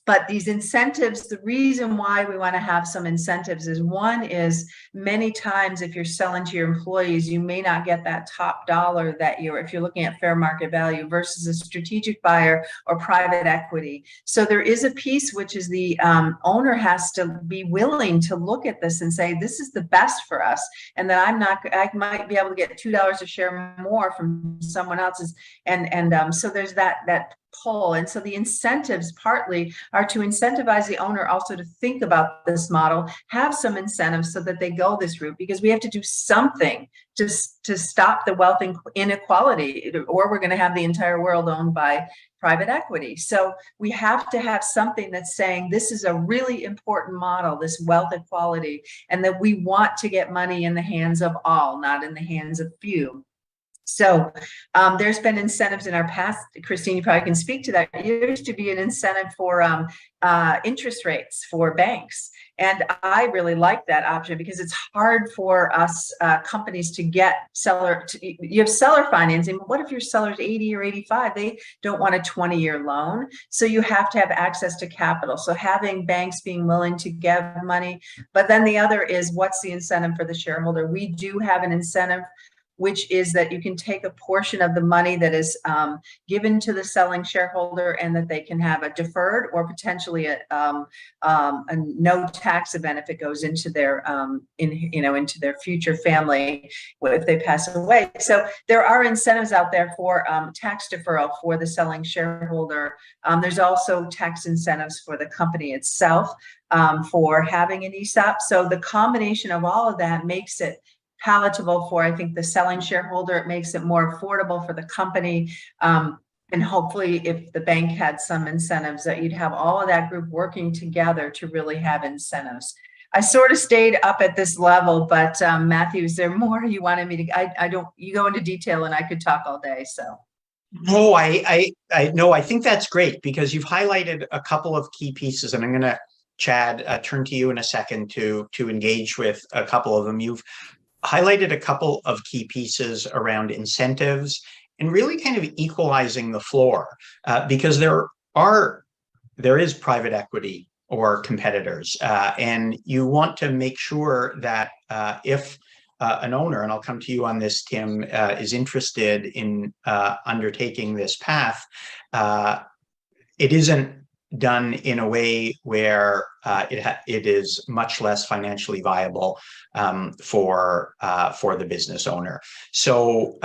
but these incentives, the reason why we want to have some incentives is, one is many times if you're selling to your employees, you may not get that top dollar that if you're looking at fair market value versus a strategic buyer or private equity. So there is a piece which is the owner has to be willing to look at this and say, this is the best for us. And that I might be able to get $2 a share more from someone else's. And so there's that pull. And so the incentives partly are to incentivize the owner also to think about this model, have some incentives so that they go this route, because we have to do something to stop the wealth inequality, or we're going to have the entire world owned by private equity. So we have to have something that's saying this is a really important model, this wealth equality, and that we want to get money in the hands of all, not in the hands of few. So there's been incentives in our past. Christine, you probably can speak to that. There used to be an incentive for interest rates for banks. And I really like that option, because it's hard for us companies to get you have seller financing. But what if your seller's 80 or 85? They don't want a 20-year loan. So you have to have access to capital. So having banks being willing to give money. But then the other is, what's the incentive for the shareholder? We do have an incentive, which is that you can take a portion of the money that is given to the selling shareholder, and that they can have a deferred or potentially a no tax event if it goes into their into their future family if they pass away. So there are incentives out there for tax deferral for the selling shareholder. There's also tax incentives for the company itself for having an ESOP. So the combination of all of that makes it palatable for, I think, the selling shareholder. It makes it more affordable for the company. And hopefully, if the bank had some incentives, that you'd have all of that group working together to really have incentives. I sort of stayed up at this level, but Matthew, is there more you wanted me to? I don't. You go into detail, and I could talk all day. So. No, I think that's great, because you've highlighted a couple of key pieces, and I'm going to, Chad, turn to you in a second to engage with a couple of them. You've highlighted a couple of key pieces around incentives and really kind of equalizing the floor, because there is private equity or competitors, and you want to make sure that if an owner, and I'll come to you on this, Tim, is interested in undertaking this path, it isn't done in a way where it is much less financially viable for the business owner. So,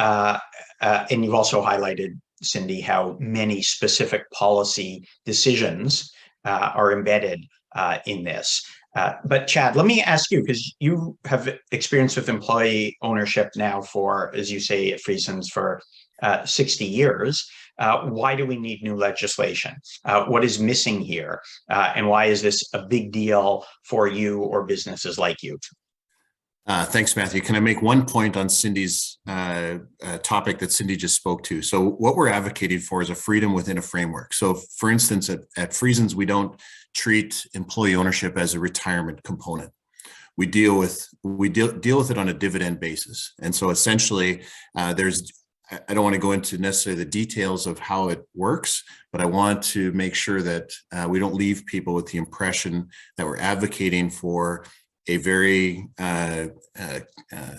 and you've also highlighted, Cindy, how many specific policy decisions are embedded in this. But Chad, let me ask you, because you have experience with employee ownership now for, as you say, at Friesens for 60 years. Why do we need new legislation? What is missing here? And why is this a big deal for you or businesses like you? Thanks, Matthew. Can I make one point on Cindy's topic that Cindy just spoke to? So what we're advocating for is a freedom within a framework. So for instance, at Friesens, we don't treat employee ownership as a retirement component. We deal with it on a dividend basis. And so essentially I don't want to go into necessarily the details of how it works, but I want to make sure that we don't leave people with the impression that we're advocating for a very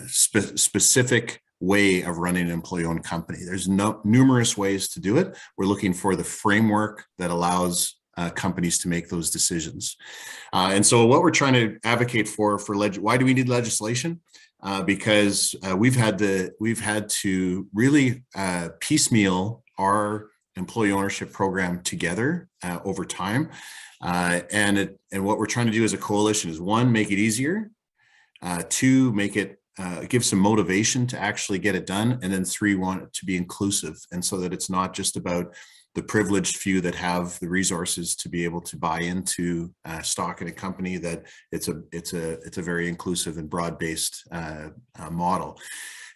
specific way of running an employee-owned company. There's numerous ways to do it. We're looking for the framework that allows companies to make those decisions. And so what we're trying to advocate for why do we need legislation? Because we've had to really piecemeal our employee ownership program together over time. And what we're trying to do as a coalition is, one, make it easier, two, make it give some motivation to actually get it done, and then three, want it to be inclusive, and so that it's not just about the privileged few that have the resources to be able to buy into stock in a company, that it's a very inclusive and broad-based model.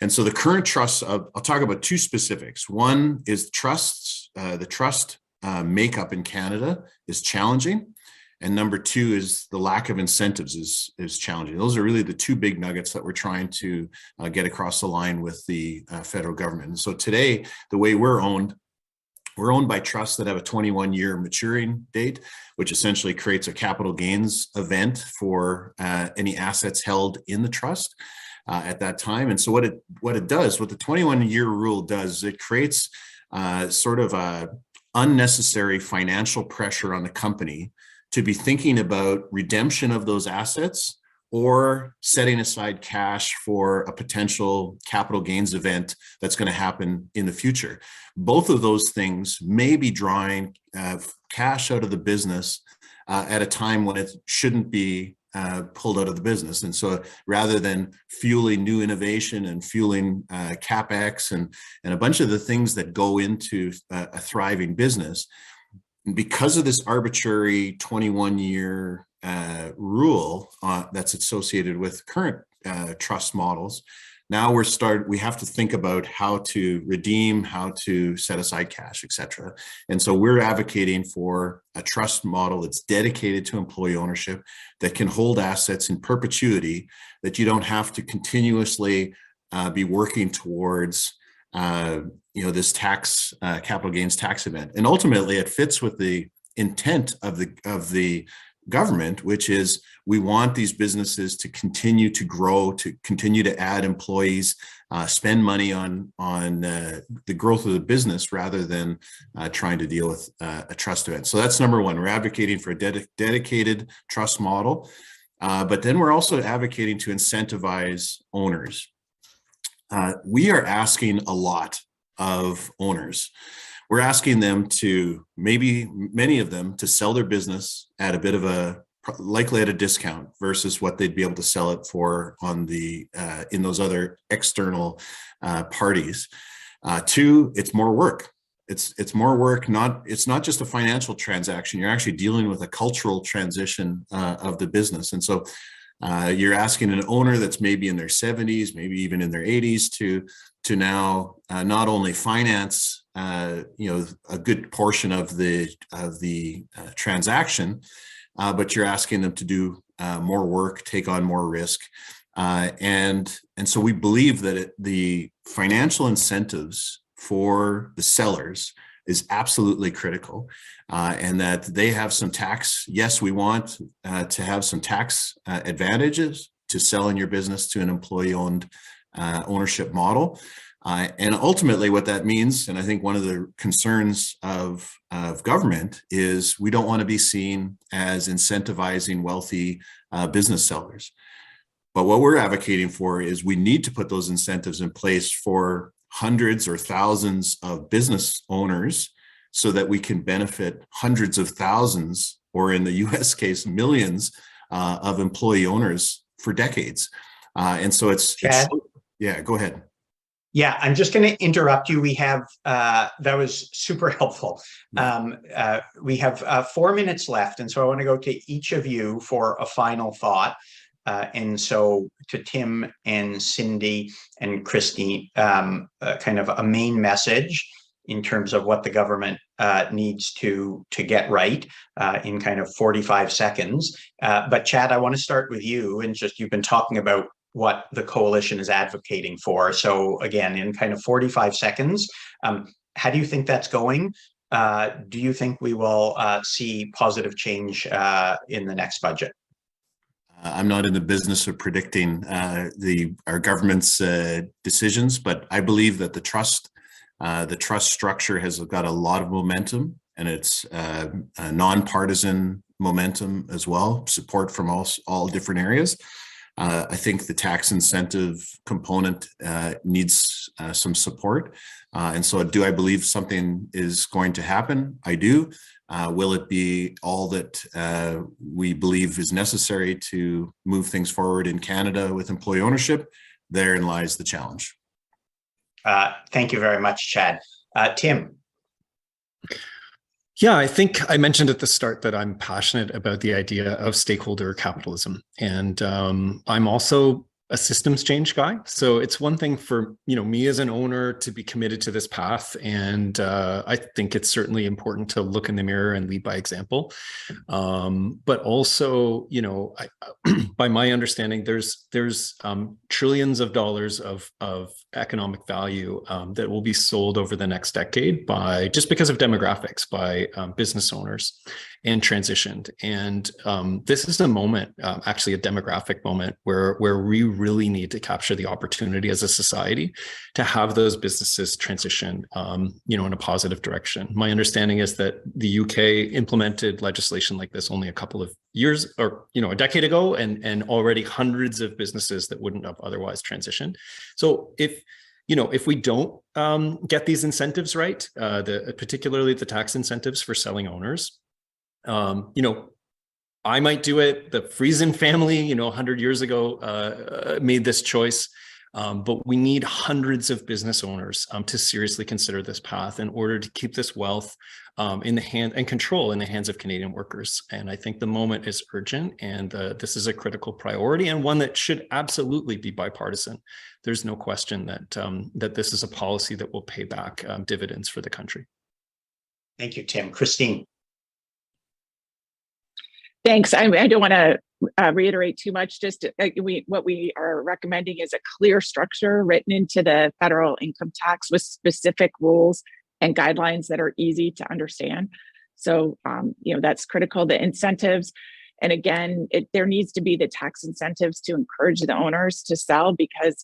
And so the current trusts, I'll talk about two specifics. One is trusts. The trust makeup in Canada is challenging. And number two is the lack of incentives is challenging. Those are really the two big nuggets that we're trying to get across the line with the federal government. And so today, the way we're owned by trusts that have a 21-year maturing date, which essentially creates a capital gains event for any assets held in the trust at that time. And so what the 21-year rule does, it creates sort of a unnecessary financial pressure on the company to be thinking about redemption of those assets or setting aside cash for a potential capital gains event that's going to happen in the future. Both of those things may be drawing cash out of the business at a time when it shouldn't be pulled out of the business. And so rather than fueling new innovation and fueling CapEx and a bunch of the things that go into a thriving business, because of this arbitrary 21-year rule that's associated with current trust models, now we have to think about how to redeem, how to set aside cash, et cetera. And so we're advocating for a trust model that's dedicated to employee ownership, that can hold assets in perpetuity, that you don't have to continuously be working towards this capital gains tax event. And ultimately it fits with the intent of the government, which is we want these businesses to continue to grow, to continue to add employees, spend money on the growth of the business rather than trying to deal with a trust event. So that's number one. We're advocating for a dedicated trust model, but then we're also advocating to incentivize owners. We are asking a lot of owners. We're asking them to, many of them, to sell their business at a bit of likely at a discount versus what they'd be able to sell it for in those other external parties. Two, it's more work. It's more work. It's not just a financial transaction. You're actually dealing with a cultural transition of the business. And so you're asking an owner that's maybe in their 70s, maybe even in their 80s, to now not only finance a good portion of the transaction, but you're asking them to do more work, take on more risk, and so we believe that the financial incentives for the sellers is absolutely critical, and that they have some tax. Yes, we want to have some tax advantages to selling your business to an employee-owned ownership model. And ultimately what that means, and I think one of the concerns of government, is we don't want to be seen as incentivizing wealthy business sellers. But what we're advocating for is we need to put those incentives in place for hundreds or thousands of business owners so that we can benefit hundreds of thousands, or in the US case, millions of employee owners for decades. And so yeah, go ahead. Yeah, I'm just going to interrupt you. We have, that was super helpful. We have 4 minutes left. And so I want to go to each of you for a final thought. And so to Tim and Cindy and Christine, kind of a main message in terms of what the government needs to get right in kind of 45 seconds. But Chad, I want to start with you, and just you've been talking about what the coalition is advocating for. So again, in kind of 45 seconds, how do you think that's going? Do you think we will see positive change in the next budget? I'm not in the business of predicting our government's decisions, but I believe that the trust structure has got a lot of momentum, and it's a nonpartisan momentum as well, support from all different areas. I think the tax incentive component needs some support. And so do I believe something is going to happen? I do. Will it be all that we believe is necessary to move things forward in Canada with employee ownership? Therein lies the challenge. Thank you very much, Chad. Tim. Yeah, I think I mentioned at the start that I'm passionate about the idea of stakeholder capitalism. And I'm also a systems change guy. So it's one thing for me as an owner to be committed to this path. And I think it's certainly important to look in the mirror and lead by example. But also, by my understanding, there's trillions of dollars of economic value that will be sold over the next decade just because of demographics by business owners and transitioned. And this is a moment, actually a demographic moment where we really need to capture the opportunity as a society to have those businesses transition, in a positive direction. My understanding is that the UK implemented legislation like this only a couple of years or, a decade ago, and already hundreds of businesses that wouldn't have otherwise transitioned. So if we don't get these incentives right, particularly the tax incentives for selling owners, I might do it. The Friesen family, 100 years ago, made this choice. But we need hundreds of business owners to seriously consider this path in order to keep this wealth in the hand and control in the hands of Canadian workers. And I think the moment is urgent, and this is a critical priority, and one that should absolutely be bipartisan. There's no question that this is a policy that will pay back dividends for the country. Thank you, Tim. Christine. Thanks. I don't want to reiterate too much. Just what we are recommending is a clear structure written into the federal income tax with specific rules and guidelines that are easy to understand. So, that's critical. The incentives, and again, there needs to be the tax incentives to encourage the owners to sell, because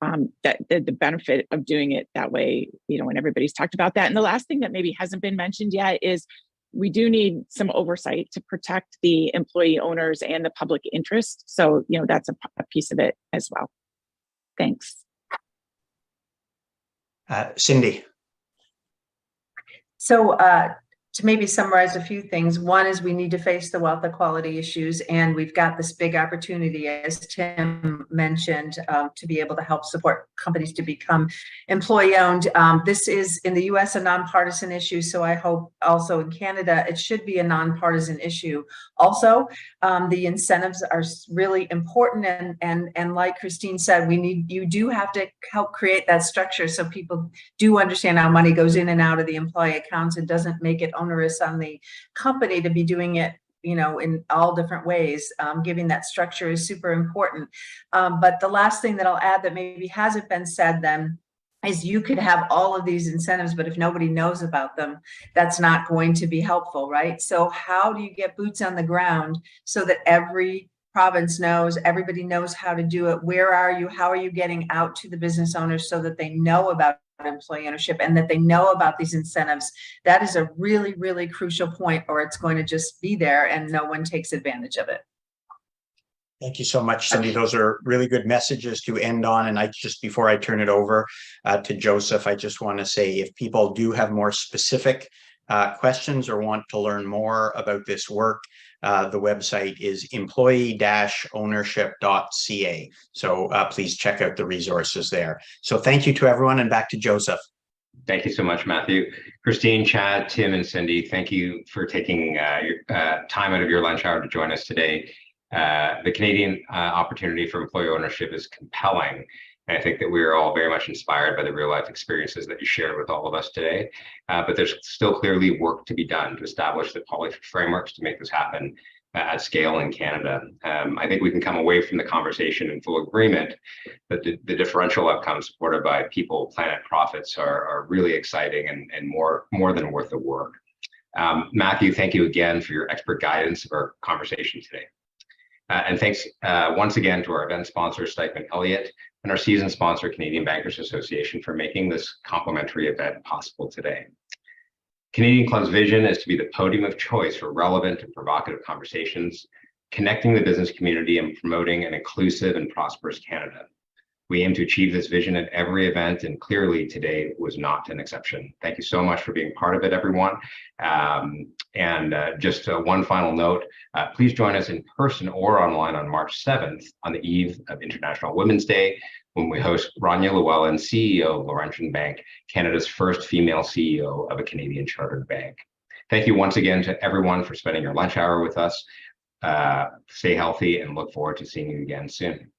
that the benefit of doing it that way, and everybody's talked about that. And the last thing that maybe hasn't been mentioned yet is we do need some oversight to protect the employee owners and the public interest. So, that's a piece of it as well. Thanks. Cindy. So to maybe summarize a few things. One is we need to face the wealth equality issues, and we've got this big opportunity, as Tim mentioned, to be able to help support companies to become employee-owned. This is in the U.S. a nonpartisan issue, so I hope also in Canada it should be a nonpartisan issue. Also, the incentives are really important, and like Christine said, you do have to help create that structure so people do understand how money goes in and out of the employee accounts and doesn't make it onerous on the company to be doing it, in all different ways. Giving that structure is super important. But the last thing that I'll add that maybe hasn't been said then is you could have all of these incentives, but if nobody knows about them, that's not going to be helpful, right? So how do you get boots on the ground so that every province knows, everybody knows how to do it? Where are you? How are you getting out to the business owners so that they know about employee ownership and that they know about these incentives? That is a really, really crucial point, or it's going to just be there and no one takes advantage of it. Thank you so much, Cindy. Those are really good messages to end on. And before I turn it over to Joseph, I just want to say, if people do have more specific questions or want to learn more about this work, the website is employee-ownership.ca. So please check out the resources there. So thank you to everyone, and back to Joseph. Thank you so much, Matthew. Christine, Chad, Tim, and Cindy, thank you for taking your time out of your lunch hour to join us today. The Canadian opportunity for employee ownership is compelling. And I think that we are all very much inspired by the real life experiences that you shared with all of us today. But there's still clearly work to be done to establish the policy frameworks to make this happen at scale in Canada. I think we can come away from the conversation in full agreement that the differential outcomes supported by people, planet, profits are really exciting and more than worth the work. Matthew, thank you again for your expert guidance of our conversation today. And thanks once again to our event sponsor, Stikeman Elliott, and our season sponsor, Canadian Bankers Association, for making this complimentary event possible today. Canadian Club's vision is to be the podium of choice for relevant and provocative conversations, connecting the business community and promoting an inclusive and prosperous Canada. We aim to achieve this vision at every event, and clearly today was not an exception. Thank you so much for being part of it, everyone. Just one final note, please join us in person or online on March 7th on the eve of International Women's Day, when we host Rania Llewellyn, CEO of Laurentian Bank, Canada's first female CEO of a Canadian chartered bank. Thank you once again to everyone for spending your lunch hour with us. Stay healthy and look forward to seeing you again soon.